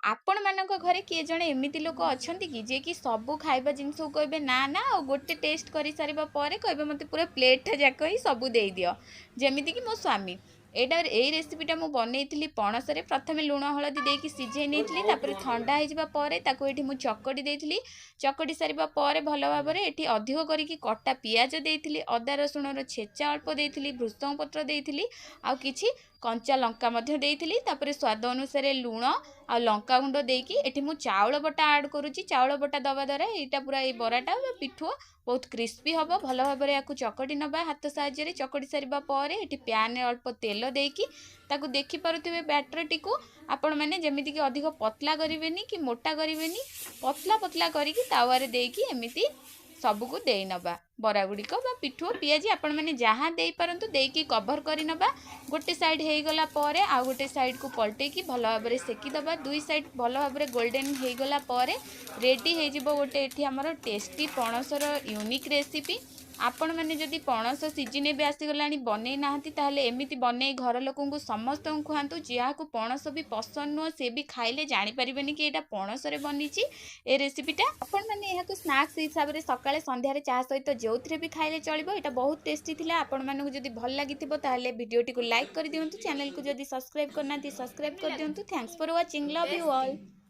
आपण ମାନଙ୍କ घरे किए जणे एमिति लोक अछंती कि जे कि सबु खाइबा जिनिस को कहबे ना ना और गोटे टेस्ट करि सारिबा परे कहबे मते पूरा प्लेट जाक ही सबु देई दियो जेमिति कि मो स्वामी एटार ए रेसिपीटा मु बनैथिली पणसरे प्रथमे लुण हळदी देकी सिझेई नेइथिली तापर ठंडा हो जिबा परे ताको एठी मु चकडी देइथिली चकडी सारिबा परे भलो भाबरे एठी अधिक करिकी कटा पियाज देइथिली अदा रसुणर छेचा अल्प देइथिली भृसंग पत्र देइथिली आ किछि कंचा लंका मध्य देइथिली तापर स्वाद अनुसार लुण आ लंका गुंड देकी एठी मु चाउल बटा ऐड करूची चाउल बटा दबा द्वारा एटा पूरा ए बराटा पिठुआ बहुत क्रिस्पी हम भल भाव या चकटी नवा हाथ साहाय्य चकटी सारिबा परे एठी पैन अल्प तेल देकी ताकू देखि पारुथिबे बैटर टिकू आपण माने जेमिति कि अधिक पतला करिवेनी कि मोटा करिवेनी पतला पतला करिकी तावारे देकी एमिति सबको दे नबा बरा गुड़िक पिठू पियाजी आपण मैंने जहाँ दे पारंतु देकी कभर करी नबा गोटे साइड हो गला परे आ गोटे साइड को पलटेकी भल भाव में सेकीदबा दुई साइड भल भाव में गोल्डन हो गला परे रेडी हो जिवो गोटे एठी हमर टेस्टी पणसर यूनिक रेसिपी आपण मैंने जदि पणस सीजन भी आसीगला बनै नाहंती ताहले एमिति बनै घर लोकंकु समस्त खुआंतु जहाँकु पणस भी पसंद नुह से भी खाइले जानि परिबेनी कि एटा पणसरे बनिची ए रेसिपीटा आपण मैंने यहाँ स्नाक्स हिसाब से सकाळे संध्यारे चाह सहित जोथिरे भी खाइले चलिबो एटा बहुत टेस्टी थिला आपण मानकु जदि भल लागिथिबो ताहले वीडियोटी को लाइक कर दियंतु चैनल को जदि सब्सक्राइब करनांती सब्सक्राइब कर दियंतु thanks for watching love you all.